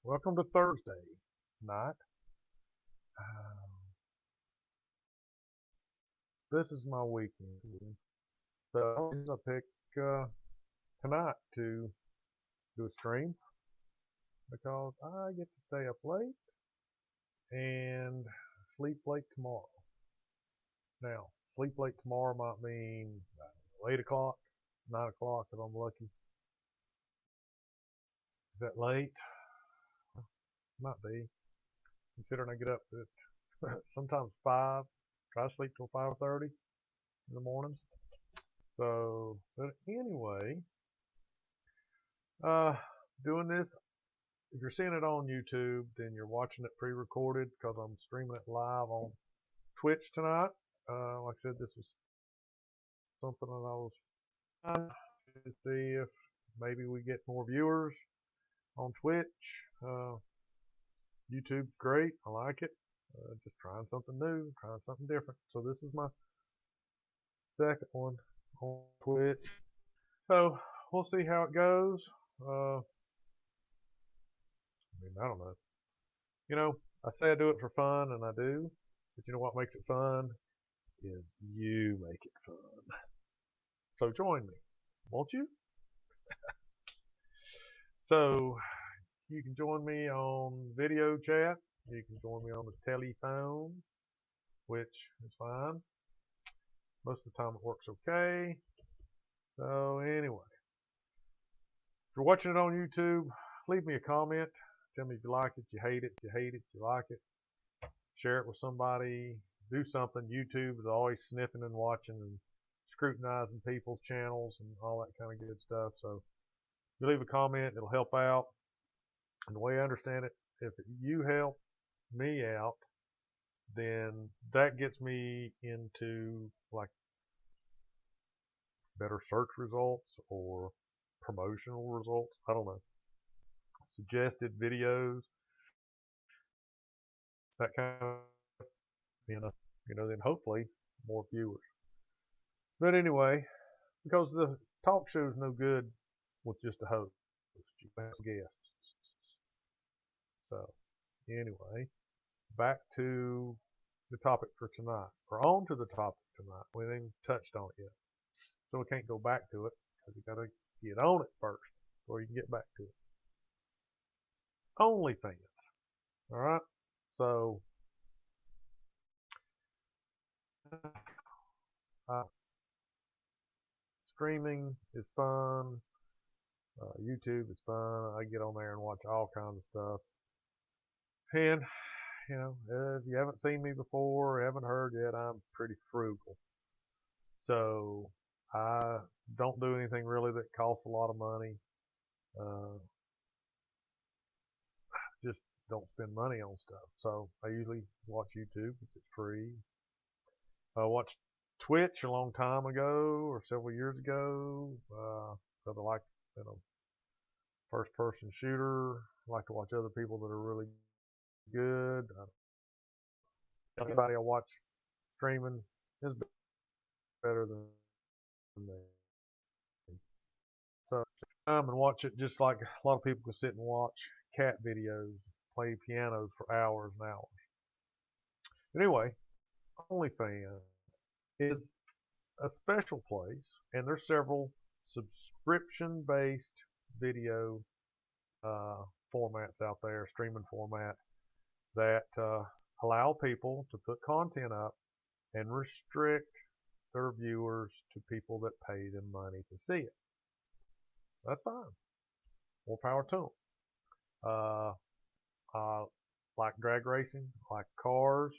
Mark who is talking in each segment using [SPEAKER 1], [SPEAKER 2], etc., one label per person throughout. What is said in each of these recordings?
[SPEAKER 1] Welcome to Thursday night. Uh, this is my weekend. So I pick tonight to do a stream because I get to stay up late and sleep late tomorrow. Now, sleep late tomorrow might mean 8 o'clock, 9 o'clock if I'm lucky. Is that late? Might be. Considering I get up at sometimes 5, try to sleep till 5:30 in the mornings. So, but anyway, doing this. If you're seeing it on YouTube, then you're watching it pre-recorded because I'm streaming it live on Twitch tonight. Like I said, this was something that I was trying to see if maybe we get more viewers on Twitch. YouTube's great. I like it. Just trying something new, trying something different. So this is my second one on Twitch. So we'll see how it goes. I don't know. You know, I say I do it for fun, and I do. But you know what makes it fun? Is you make it fun. So join me, won't you? So you can join me on video chat. You can join me on the telephone, which is fine. Most of the time it works okay. So anyway, if you're watching it on YouTube, leave me a comment. Tell me if you like it, you hate it, you like it. Share it with somebody. Do something. YouTube is always sniffing and watching and scrutinizing people's channels and all that kind of good stuff. So if you leave a comment, it'll help out. And the way I understand it, if you help me out, then that gets me into like better search results or promotional results. I don't know. Suggested videos, that kind of, then hopefully more viewers. But anyway, because the talk show is no good with just a host, you have guests. So anyway, back to the topic for tonight, or on to the topic tonight. We haven't even touched on it yet, so we can't go back to it because you got to get on it first before you can get back to it. Onlyfans. All right. So streaming is fun. YouTube is fun. I get on there and watch all kinds of stuff. And if you haven't seen me before, or haven't heard yet, I'm pretty frugal. So I don't do anything really that costs a lot of money. Just don't spend money on stuff. So I usually watch YouTube if it's free. I watched Twitch a long time ago or several years ago because I like first person shooter. I like to watch other people that are really good. Anybody I watch streaming is better than me. So and watch it just like a lot of people can sit and watch cat videos, play pianos for hours and hours. Anyway, OnlyFans is a special place, and there's several subscription-based video formats out there, streaming formats that allow people to put content up and restrict their viewers to people that pay them money to see it. That's fine. More power to them. I like drag racing, I like cars.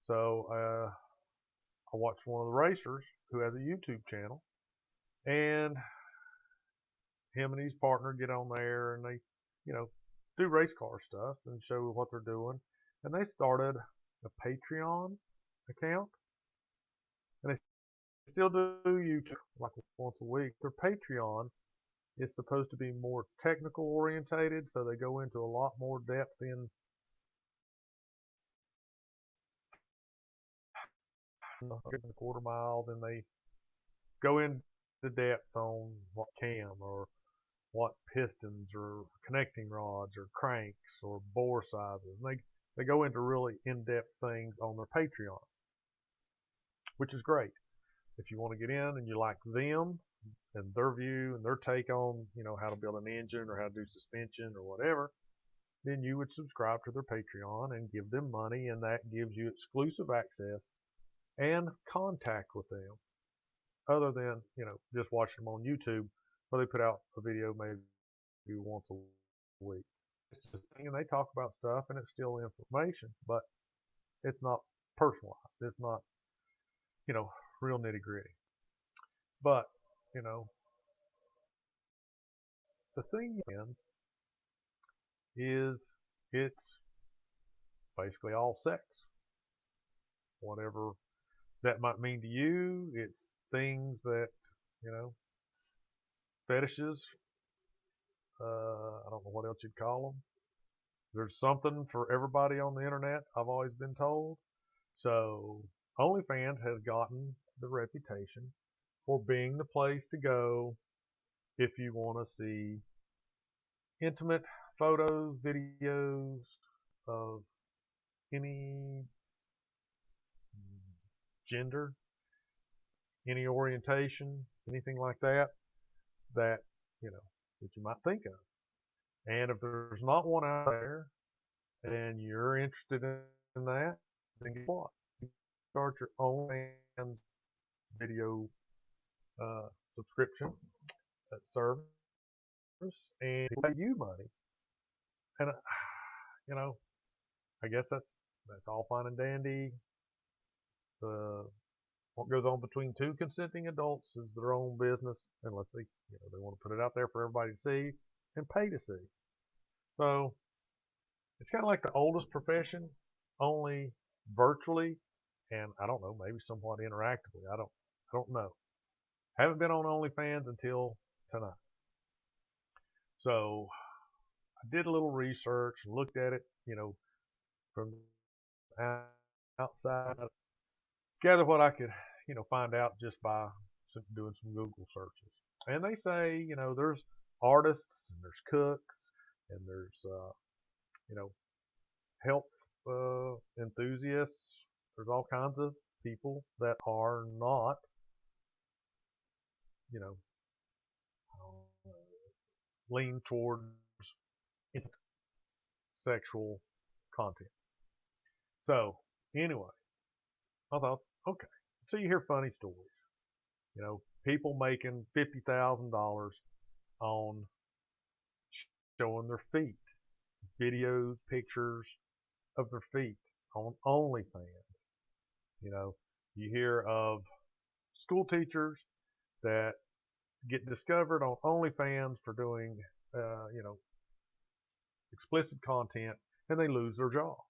[SPEAKER 1] So I watched one of the racers who has a YouTube channel, and him and his partner get on there and they, do race car stuff and show what they're doing. And they started a Patreon account, and they still do YouTube like once a week. Their Patreon is supposed to be more technical orientated, so they go into a lot more depth in a quarter mile, then they go into depth on what cam or what pistons or connecting rods or cranks or bore sizes. And they go into really in-depth things on their Patreon, which is great. If you want to get in and you like them and their view and their take on, how to build an engine or how to do suspension or whatever, then you would subscribe to their Patreon and give them money, and that gives you exclusive access and contact with them, other than, just watching them on YouTube where they put out a video maybe once a week. It's just a thing, and they talk about stuff, and it's still information, but it's not personalized. It's not, real nitty gritty. But, the thing is it's basically all sex. Whatever that might mean to you, it's things that, fetishes, I don't know what else you'd call them. There's something for everybody on the internet, I've always been told. So OnlyFans has gotten the reputation for being the place to go if you want to see intimate photos, videos of any gender, any orientation, anything like that, that you might think of. And if there's not one out there and you're interested in that, then guess what? You start your OnlyFans video subscription service, and they pay you money. And I guess that's all fine and dandy. What goes on between two consenting adults is their own business, unless they want to put it out there for everybody to see and pay to see. So it's kind of like the oldest profession, only virtually, and I don't know, maybe somewhat interactively. I don't know. Haven't been on OnlyFans until tonight. So I did a little research and looked at it, from outside. Gather what I could, find out just by doing some Google searches. And they say, there's artists and there's cooks and there's, health enthusiasts. There's all kinds of people that are not, lean towards sexual content. So anyway, I thought, okay. So you hear funny stories, people making $50,000 on showing their feet, videos, pictures of their feet on OnlyFans. You hear of school teachers that get discovered on OnlyFans for doing, explicit content, and they lose their jobs.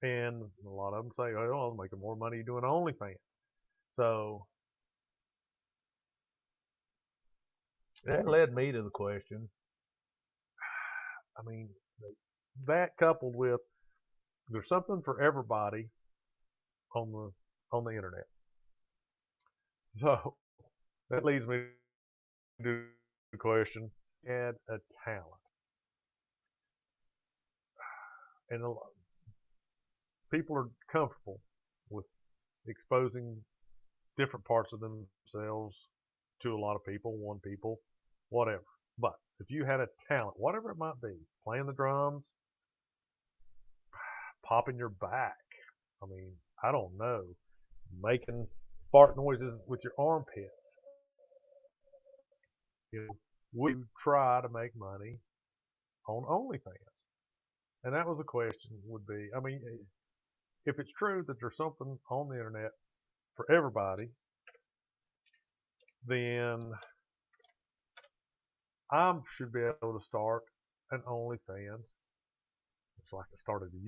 [SPEAKER 1] And a lot of them say, oh, I'm making more money doing OnlyFans. So that led me to the question. I mean, that coupled with there's something for everybody on the internet. So that leads me to the question: add a talent, and people are comfortable with exposing different parts of themselves to a lot of people, one people, whatever. But if you had a talent, whatever it might be, playing the drums, popping your back, I mean, I don't know, making fart noises with your armpits, would you try to make money on OnlyFans? And that was the question, would be, I mean, if it's true that there's something on the internet for everybody, then I should be able to start an OnlyFans. It's like I started a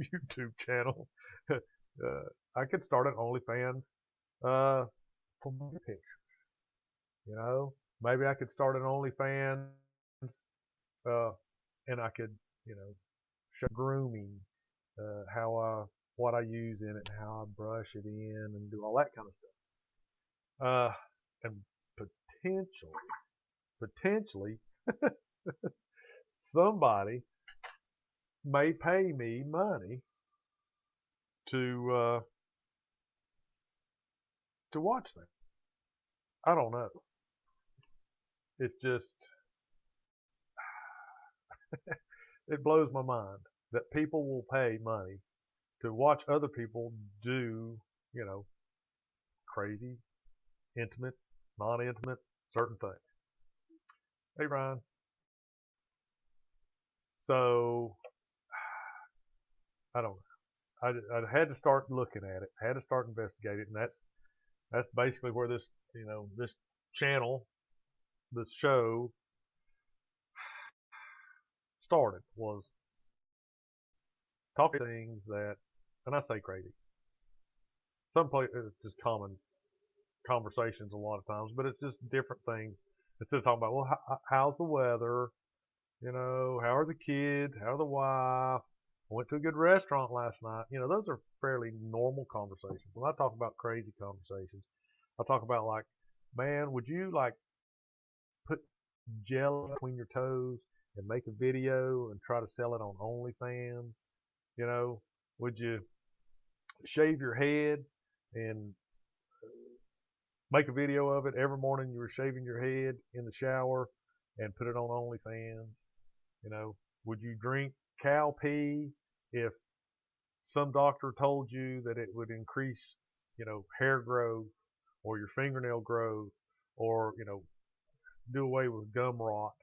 [SPEAKER 1] YouTube channel. I could start an OnlyFans for my pictures. Maybe I could start an OnlyFans and I could, show grooming, what I use in it, how I brush it in, and do all that kind of stuff. And potentially Somebody may pay me money to watch that. I don't know. It's just it blows my mind that people will pay money to watch other people do, you know, crazy, intimate, non-intimate, certain things. Hey Ryan. So I don't know. I had to start looking at it. Had to start investigating it, and that's basically where this this channel, this show started, was talking things that, and I say crazy. Some place it's just common conversations a lot of times, but it's just different things. Instead of talking about, well, how's the weather? How are the kids? How are the wife? I went to a good restaurant last night. Those are fairly normal conversations. When I talk about crazy conversations, I talk about like, man, would you like put gel between your toes and make a video and try to sell it on OnlyFans? You know, would you shave your head and make a video of it every morning you were shaving your head in the shower and put it on OnlyFans? Would you drink cow pee if some doctor told you that it would increase, hair growth or your fingernail growth or, do away with gum rot,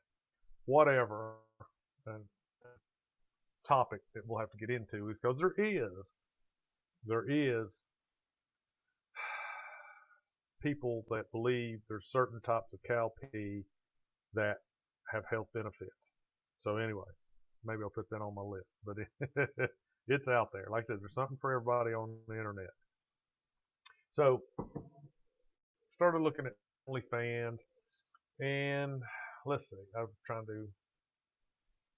[SPEAKER 1] whatever topic that we'll have to get into, because there is people that believe there's certain types of cow pee that have health benefits. So anyway, maybe I'll put that on my list, but it's out there. Like I said, there's something for everybody on the internet. So started looking at OnlyFans, and let's see. I'm trying to.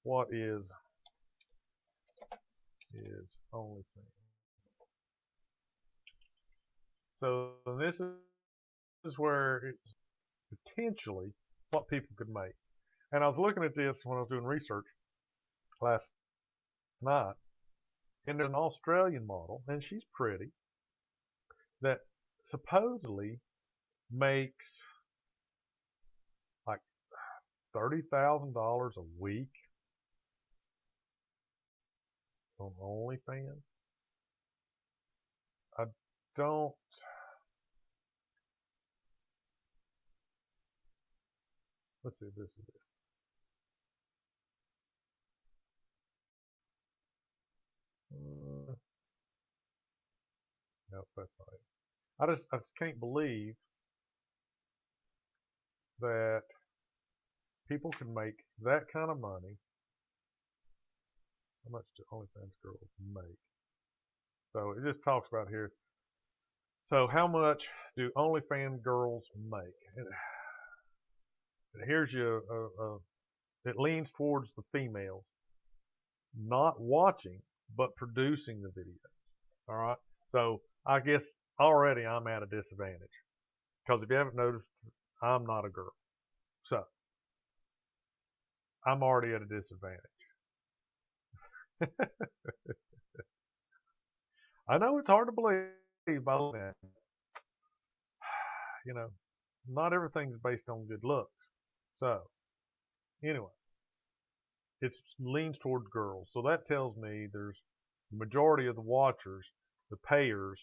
[SPEAKER 1] What is OnlyFans? So this is where it's potentially what people could make. And I was looking at this when I was doing research last night, and there's an Australian model, and she's pretty, that supposedly makes like $30,000 a week on OnlyFans. I don't. Let's see if this is it. No, that's not it. I just can't believe that people can make that kind of money. How much do OnlyFans girls make? So it just talks about here. So how much do OnlyFans girls make? And here's your. It leans towards the females not watching but producing the video. All right. So I guess already I'm at a disadvantage because if you haven't noticed, I'm not a girl. So I'm already at a disadvantage. I know it's hard to believe by that. Not everything's based on good looks. So anyway, it leans towards girls. So that tells me there's the majority of the watchers, the payers,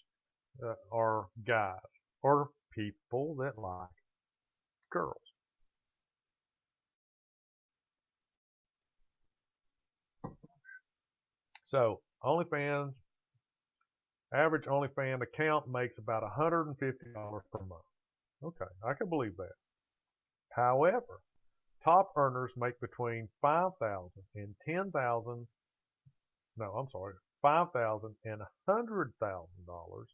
[SPEAKER 1] are guys or people that like girls. So OnlyFans, average OnlyFans account makes about $150 per month. Okay, I can believe that. However, top earners make between $5,000 and $10,000. No, I'm sorry, $5,000 and $100,000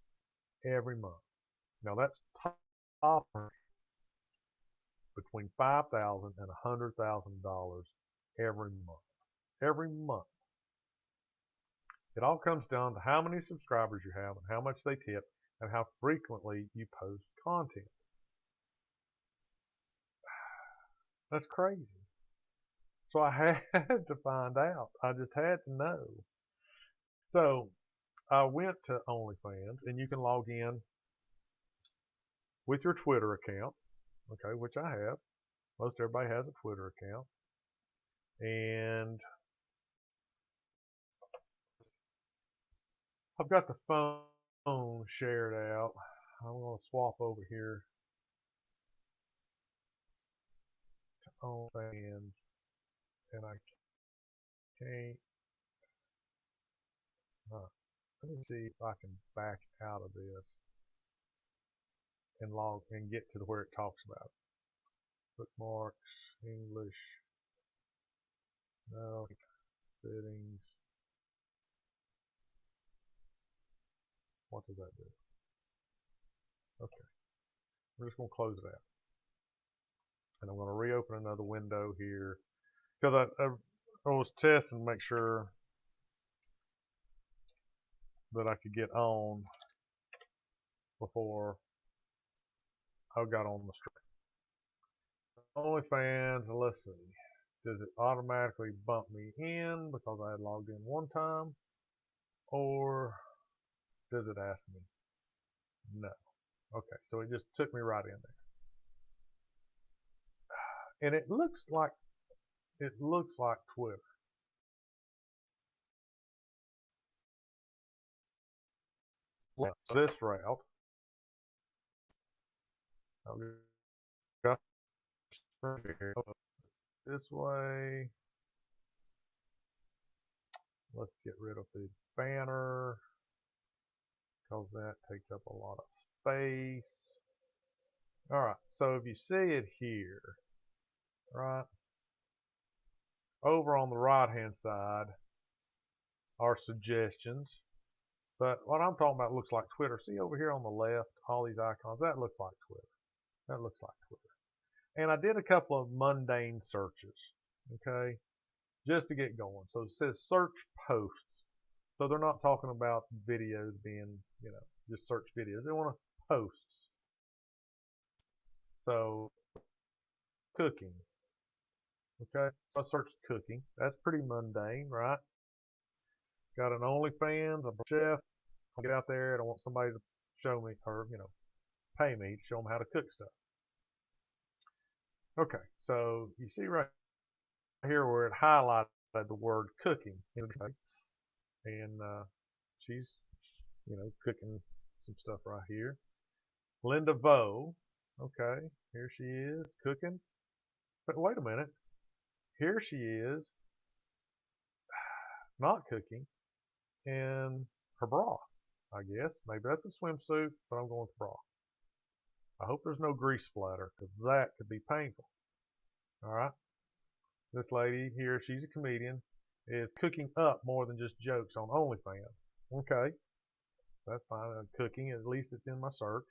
[SPEAKER 1] every month. Now that's top earners between $5,000 and $100,000 every month. Every month. It all comes down to how many subscribers you have and how much they tip and how frequently you post content. That's crazy. So I had to find out. I just had to know. So I went to OnlyFans, and you can log in with your Twitter account, okay, which I have. Most everybody has a Twitter account. And I've got the phone shared out. I'm going to swap over here to OnlyFans, and I can't. Let me see if I can back out of this and log and get to where it talks about it. Bookmarks, English, no, settings. What does that do? Okay, we're just going to close it out. And I'm going to reopen another window here because I was testing to make sure that I could get on before I got on the stream. OnlyFans, let's see. Does it automatically bump me in because I had logged in one time? Or does it ask me? No. Okay, so it just took me right in there. And it looks like Twitter. This route. I'll go this way. Let's get rid of the banner because that takes up a lot of space. All right, so if you see it here, right, over on the right-hand side are suggestions. But what I'm talking about looks like Twitter. See over here on the left, all these icons, that looks like Twitter. That looks like Twitter. And I did a couple of mundane searches, okay, just to get going. So it says search posts. So they're not talking about videos being, just search videos. They want to posts. So cooking, okay. So I searched cooking. That's pretty mundane, right? Got an OnlyFans, a chef. I'll get out there and I want somebody to show me or, pay me to show them how to cook stuff. Okay, so you see right here where it highlighted the word cooking, and she's, cooking some stuff right here. Linda Vo, okay, here she is cooking. But wait a minute, here she is not cooking in her bra, I guess. Maybe that's a swimsuit, but I'm going with bra. I hope there's no grease splatter because that could be painful. All right. This lady here, she's a comedian, is cooking up more than just jokes on OnlyFans. Okay, that's fine. Cooking, at least it's in my search.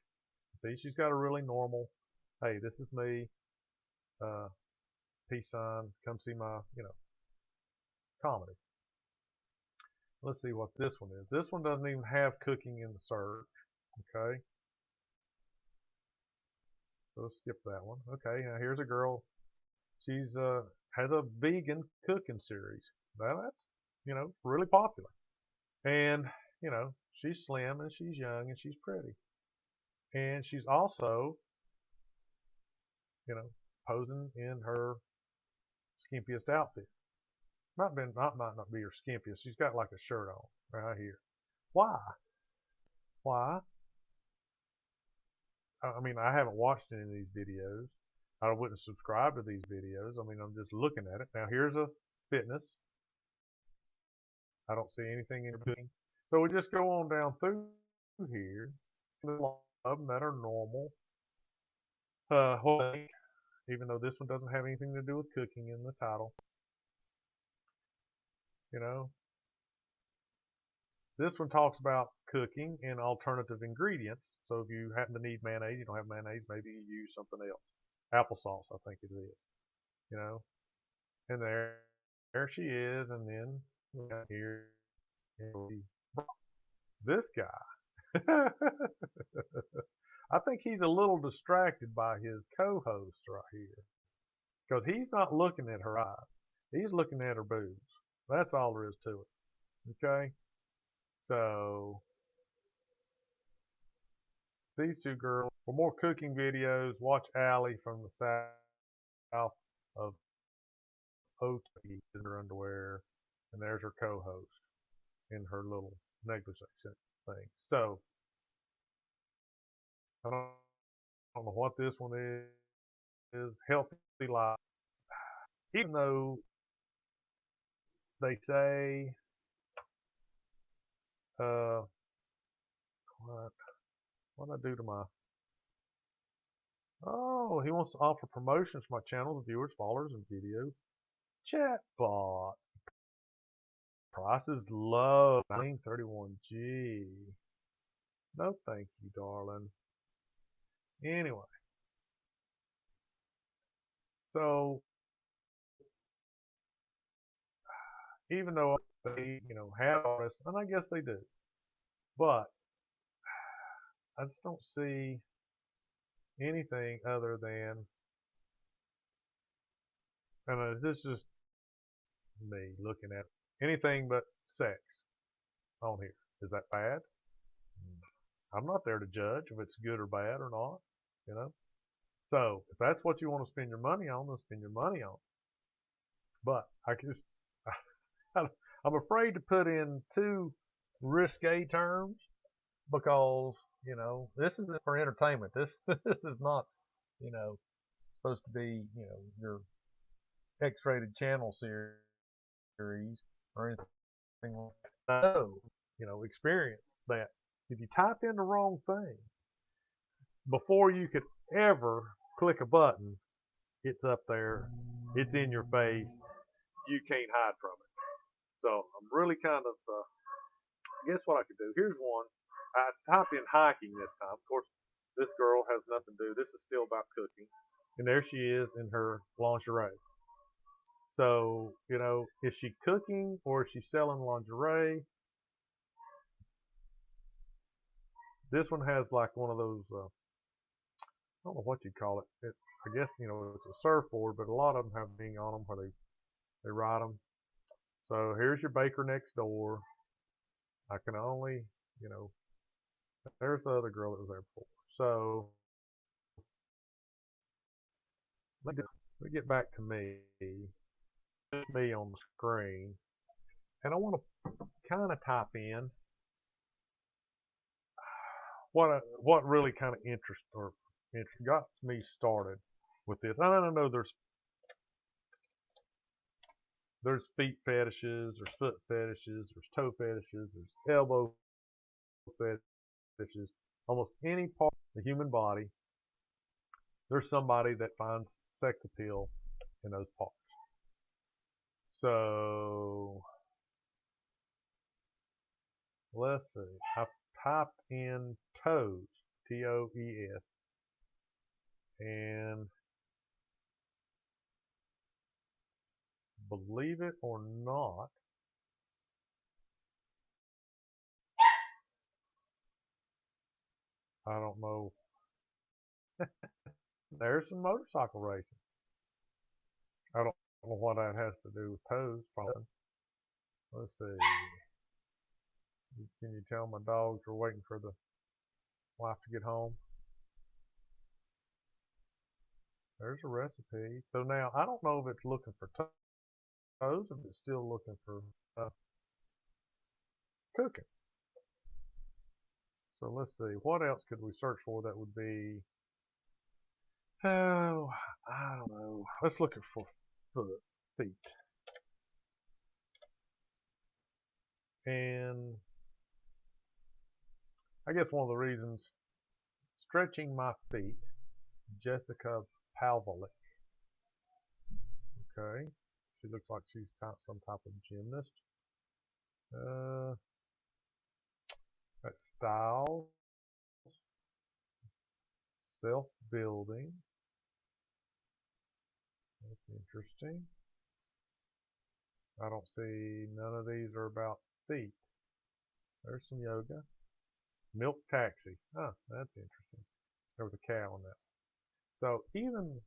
[SPEAKER 1] See, she's got a really normal, hey, this is me, peace sign, come see my, comedy. Let's see what this one is. This one doesn't even have cooking in the search. Okay, so let's skip that one. Okay, now here's a girl. She's has a vegan cooking series. Now that's really popular, and she's slim and she's young and she's pretty, and she's also posing in her skimpiest outfit. Might not be her skimpiest. She's got like a shirt on right here. Why? Why? I mean, I haven't watched any of these videos. I wouldn't subscribe to these videos. I mean, I'm just looking at it. Now, here's a fitness. I don't see anything in cooking. So we just go on down through here. There's a lot of them that are normal. Even though this one doesn't have anything to do with cooking in the title. This one talks about cooking and alternative ingredients. So if you happen to need mayonnaise, you don't have mayonnaise, maybe you use something else. Applesauce, I think it is. And there she is, and then here this guy. I think he's a little distracted by his co-host right here because he's not looking at her eyes. He's looking at her boobs. That's all there is to it. Okay? So these two girls, for more cooking videos, watch Allie from the south of OT in her underwear. And there's her co-host in her little negligee thing. So I don't know what this one is. Healthy life. Even though they say, uh, what did I do to my? Oh, he wants to offer promotions to my channel to viewers, followers, and videos. Chatbot. Price is low. 931G. No, thank you, darling. Anyway, so even though they, have all this, and I guess they do, but I just don't see anything other than, and this is just me looking at anything but sex on here. Is that bad? I'm not there to judge if it's good or bad or not, you know. So if that's what you want to spend your money on, then spend your money on. But I just, I'm afraid to put in too risque terms because this isn't for entertainment. This this is not supposed to be your X-rated channel series or anything like that. Experience that if you type in the wrong thing before you could ever click a button, it's up there, it's in your face, you can't hide from it. So I'm really kind of, guess what I could do? Here's one. I typed in hiking this time. Of course, this girl has nothing to do. This is still about cooking. And there she is in her lingerie. So, is she cooking or is she selling lingerie? This one has like one of those, I don't know what you call it. I guess, it's a surfboard, but a lot of them have thing on them where they ride them. So here's your baker next door. I can only, there's the other girl that was there before. So let me get back to me. Just me on the screen. And I want to kind of type in what really kind of got me started with this. I don't know there's feet fetishes, there's foot fetishes, there's toe fetishes, there's elbow fetishes. Almost any part of the human body, there's somebody that finds sex appeal in those parts. So let's see. I typed in toes, Toes, and believe it or not, I don't know. There's some motorcycle racing. I don't know what that has to do with toes, probably. Let's see. Can you tell my dogs are waiting for the wife to get home? There's a recipe. So now, I don't know if it's looking for toes, if it's still looking for cooking. So let's see. What else could we search for that would be... Oh, I don't know. Let's look for feet. And I guess one of the reasons, stretching my feet, Jessica Pavlik. Okay. She looks like she's some type of gymnast. That's styles, self-building. That's interesting. I don't see none of these are about feet. There's some yoga. Milk taxi. Huh, that's interesting. There was a cow on that. So even,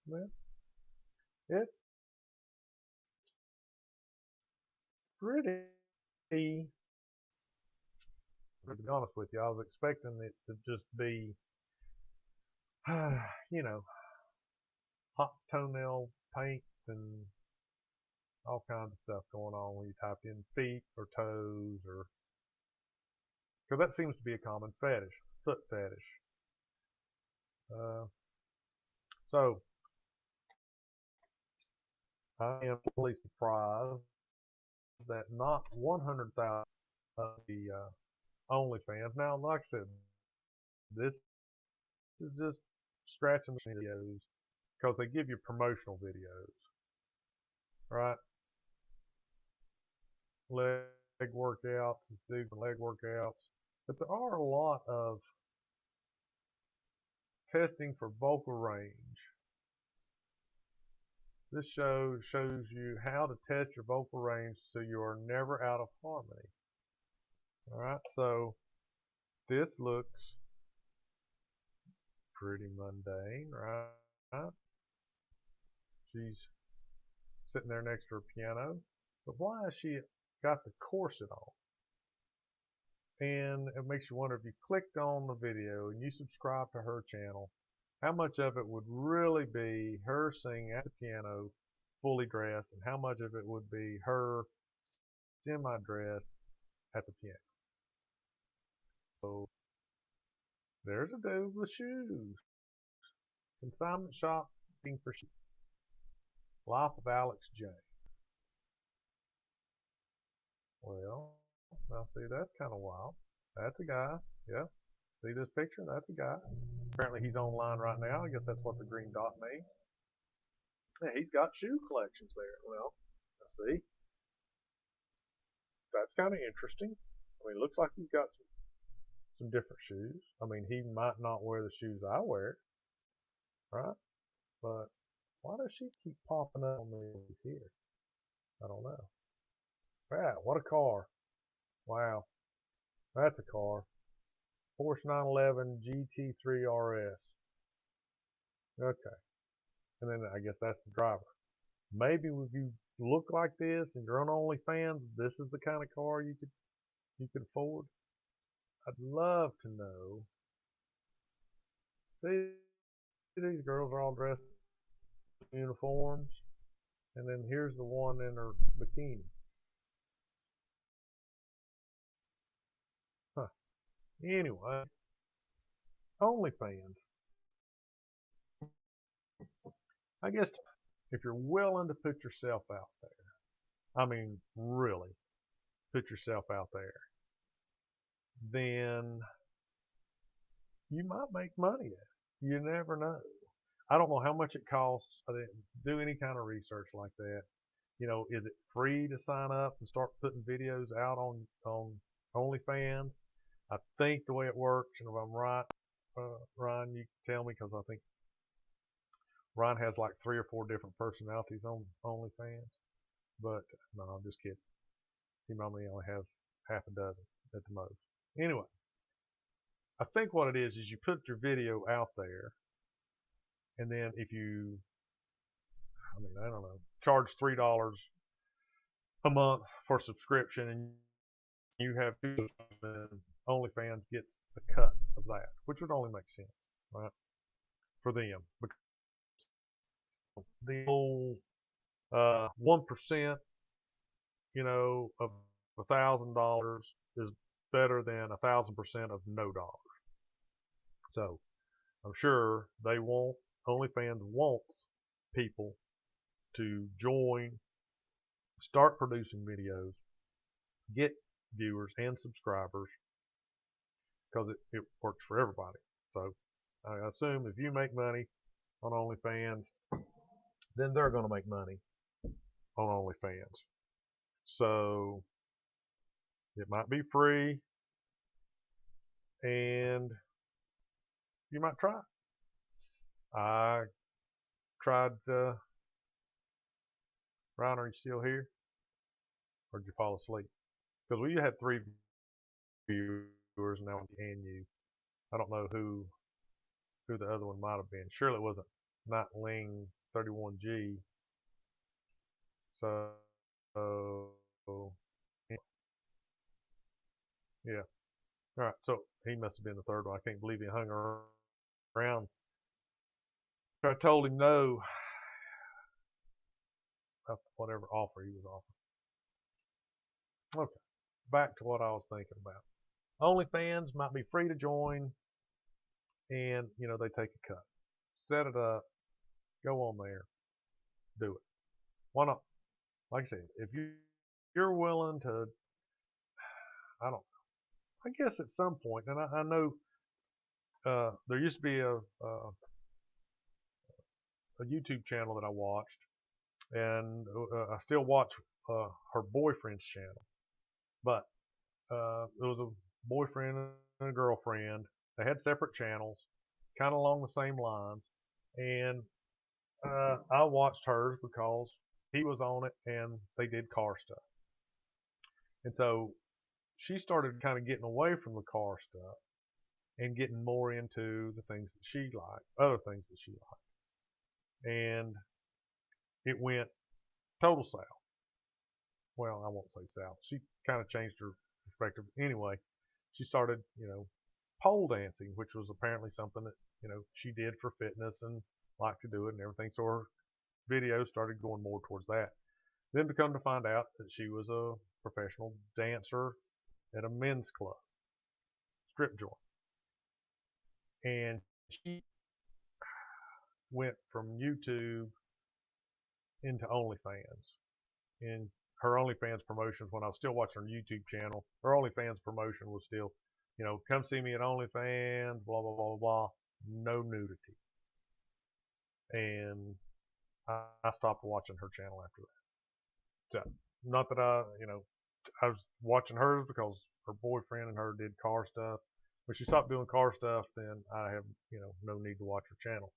[SPEAKER 1] well, it pretty, to be honest with you, I was expecting it to just be, you know, hot toenail paint and all kinds of stuff going on when you type in feet or toes, or because that seems to be a common fetish, foot fetish. So I am really surprised that not 100,000 of the OnlyFans. Now, like I said, this is just scratching the videos because they give you promotional videos, right? Leg workouts, it's doing leg workouts, but there are a lot of testing for vocal range. This show shows you how to test your vocal range so you are never out of harmony. All right, so this looks pretty mundane, right? She's sitting there next to her piano, but why has she got the corset on? And it makes you wonder, if you clicked on the video and you subscribe to her channel, how much of it would really be her singing at the piano fully dressed, and how much of it would be her semi-dressed at the piano. So there's a dude with shoes. Consignment shop for shoes. Life of Alex J. Well, now see, that's kind of wild. That's a guy. Yeah. See this picture? That's a guy. Apparently he's online right now. I guess that's what the green dot means. Yeah, he's got shoe collections there. Well, let's see. That's kind of interesting. I mean, it looks like he's got some different shoes. I mean, he might not wear the shoes I wear, right? But why does she keep popping up on me here? I don't know. Wow, what a car. Wow, that's a car. Porsche 911 GT3 RS. Okay. And then I guess that's the driver. Maybe if you look like this and you're on OnlyFans, this is the kind of car you could afford. I'd love to know. See, these girls are all dressed in uniforms, and then here's the one in her bikini. Huh. Anyway, OnlyFans. I guess if you're willing to put yourself out there, I mean, really put yourself out there, then you might make money at it. You never know. I don't know how much it costs. I didn't do any kind of research like that. You know, is it free to sign up and start putting videos out on OnlyFans? I think the way it works, and if I'm right, Ryan, you can tell me, because I think Ryan has like 3 or 4 different personalities on OnlyFans. But no, I'm just kidding. He normally only has half a dozen at the most. Anyway, I think what it is you put your video out there, and then if you, I mean, I don't know, charge $3 a month for subscription, and you have two, and OnlyFans gets a cut of that, which would only make sense, right, for them. Because the whole 1%, of $1,000 is better than 1,000% of no dollars. So I'm sure OnlyFans wants people to join, start producing videos, get viewers and subscribers, because it works for everybody. So I assume if you make money on OnlyFans, then they're going to make money on OnlyFans. So it might be free, and you might try it. I tried. Ryan, are you still here, or did you fall asleep? Because we had 3 viewers now, and you. I don't know who the other one might have been. Surely it wasn't Nightling 31G. So Yeah. All right. So he must have been the third one. I can't believe he hung around. So I told him no about whatever offer he was offering. Okay. Back to what I was thinking about. OnlyFans might be free to join, and they take a cut. Set it up. Go on there. Do it. Why not? Like I said, if you're willing to, I don't. I guess at some point, and I know there used to be a YouTube channel that I watched, and I still watch her boyfriend's channel. But it was a boyfriend and a girlfriend. They had separate channels, kind of along the same lines. And I watched hers because he was on it and they did car stuff. And so she started kind of getting away from the car stuff and getting more into the things that she liked, other things that she liked. And it went total south. Well, I won't say south. She kind of changed her perspective. Anyway, she started, pole dancing, which was apparently something that, she did for fitness and liked to do it and everything. So her videos started going more towards that. Then to come to find out that she was a professional dancer at a men's club, strip joint. And she went from YouTube into OnlyFans. And her OnlyFans promotions, when I was still watching her YouTube channel, her OnlyFans promotion was still, come see me at OnlyFans, blah, blah, blah, blah, no nudity. And I stopped watching her channel after that. So, not that I was watching hers because her boyfriend and her did car stuff. When she stopped doing car stuff, then I have, no need to watch her channel.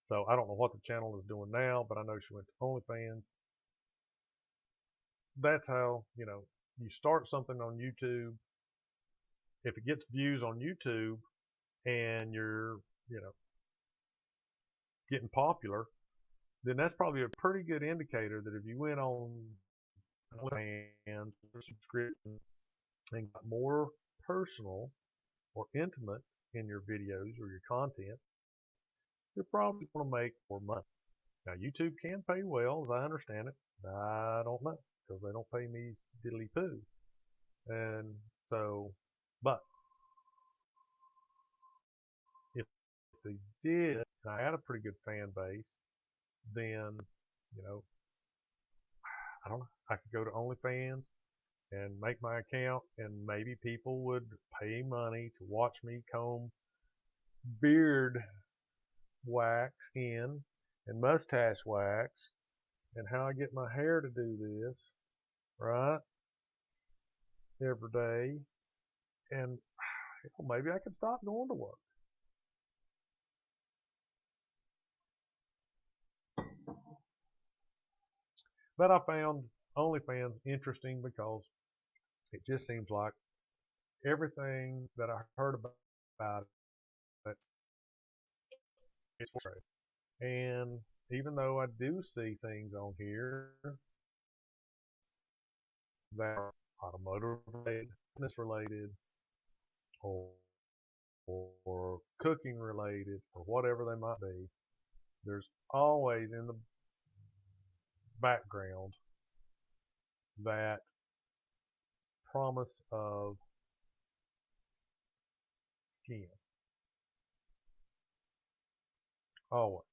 [SPEAKER 1] So I don't know what the channel is doing now, but I know she went to OnlyFans. That's how, you start something on YouTube. If it gets views on YouTube and you're, getting popular, then that's probably a pretty good indicator that if you went on OnlyFans or subscription and got more personal or intimate in your videos or your content, you're probably going to make more money. Now, YouTube can pay well, as I understand it. I don't know because they don't pay me diddly poo. And so, but if they did, and I had a pretty good fan base, then, you know, I don't know, I could go to OnlyFans and make my account, and maybe people would pay money to watch me comb beard wax in and mustache wax and how I get my hair to do this, right, every day. And maybe I could stop going to work. But I found OnlyFans interesting because it just seems like everything that I heard about it is true. And even though I do see things on here that are automotive related, fitness related, or, or cooking related, or whatever they might be, there's always in the background that promise of skin. Always.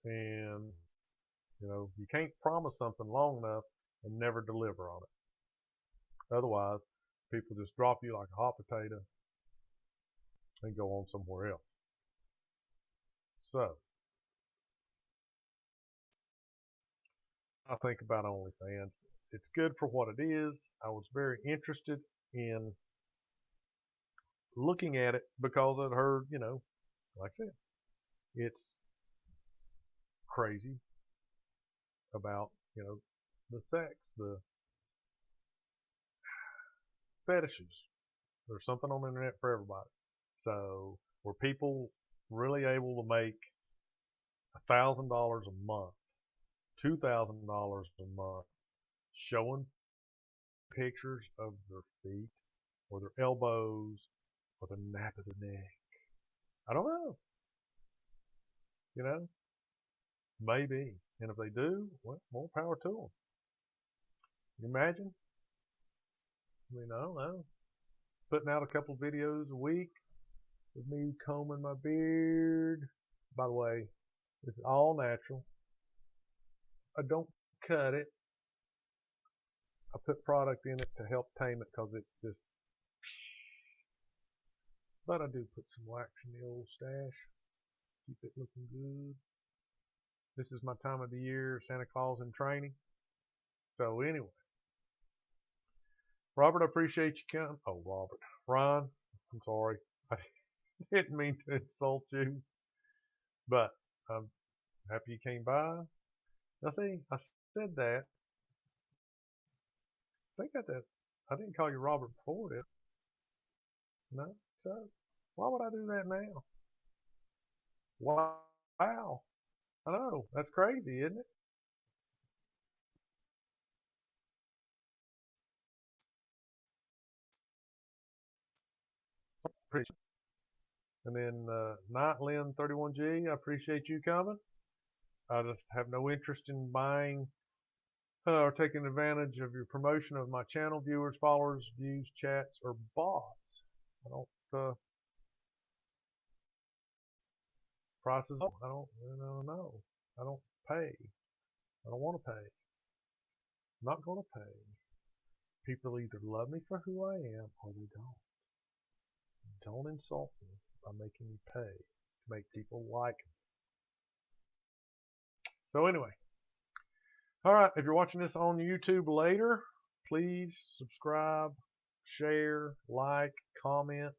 [SPEAKER 1] And, you can't promise something long enough and never deliver on it. Otherwise, people just drop you like a hot potato and go on somewhere else. So, I think about OnlyFans. It's good for what it is. I was very interested in looking at it because I'd heard, like I said, it's crazy about, the sex, the fetishes. There's something on the internet for everybody. So, were people really able to make $1,000 a month, $2,000 a month showing pictures of their feet or their elbows or the nape of the neck. I don't know. You know, maybe. And if they do, well, more power to them. You imagine? I mean, I don't know. Putting out a couple videos a week with me combing my beard. By the way, it's all natural. I don't cut it. I put product in it to help tame it because it's just. But I do put some wax in the old stash. Keep it looking good. This is my time of the year, Santa Claus in training. So anyway, Robert, I appreciate you coming. Oh, Robert. Ron, I'm sorry. I didn't mean to insult you, but I'm happy you came by. Now see, I said that. I think I didn't call you Robert before, did I? No? So, why would I do that now? Wow. I know. That's crazy, isn't it? Appreciate it. And then Nightlin 31G, I appreciate you coming. I just have no interest in buying or taking advantage of your promotion of my channel, viewers, followers, views, chats, or bots. I don't prices. I don't know. I don't pay. I don't want to pay. I'm not going to pay. People either love me for who I am or they don't. Don't insult me by making me pay to make people like me. So anyway, all right. If you're watching this on YouTube later, please subscribe, share, like, comment,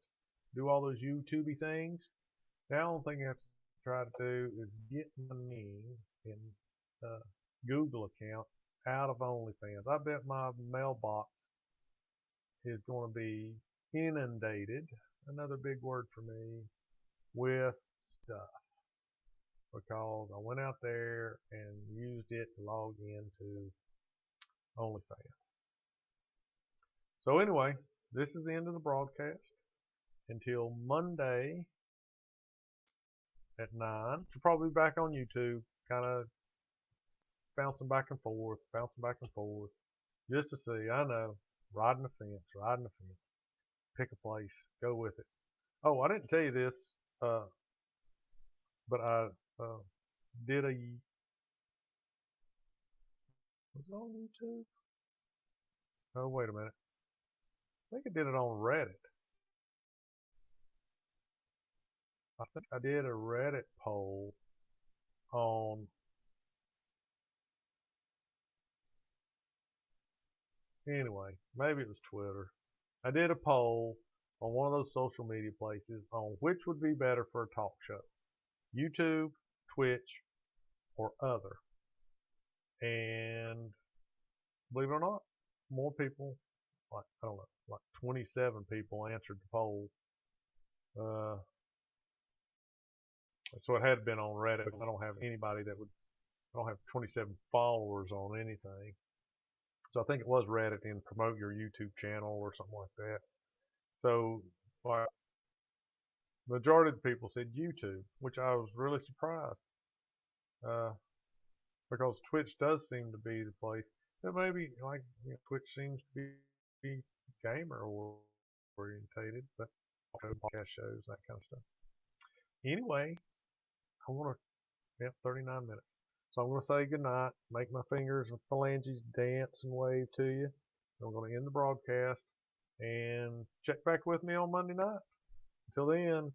[SPEAKER 1] do all those YouTubey things. Now, the only thing you have to try to do is get my name and Google account out of Onlyfans. I bet my mailbox is going to be inundated, another big word for me, with stuff because I went out there and used it to log into OnlyFans. So anyway, this is the end of the broadcast. Until Monday at 9. She'll probably be back on YouTube, kind of bouncing back and forth, just to see. I know, riding the fence. Pick a place, go with it. Oh, I didn't tell you this, but I did a. Was it on YouTube? Oh, wait a minute. I think I did it on Reddit. I think I did a Reddit poll on. Anyway, maybe it was Twitter. I did a poll on one of those social media places on which would be better for a talk show. YouTube, Twitch, or other. And believe it or not, more people, like, I don't know, like 27 people answered the poll. So it had been on Reddit because I don't have anybody that would, I don't have 27 followers on anything. So I think it was Reddit and promote your YouTube channel or something like that. So like, majority of the people said YouTube, which I was really surprised. Because Twitch does seem to be the place that maybe, like, Twitch seems to be gamer orientated, but podcast shows, that kind of stuff. Anyway, I want to, 39 minutes. So I'm going to say goodnight, make my fingers and phalanges dance and wave to you. I'm going to end the broadcast and check back with me on Monday night. Until then,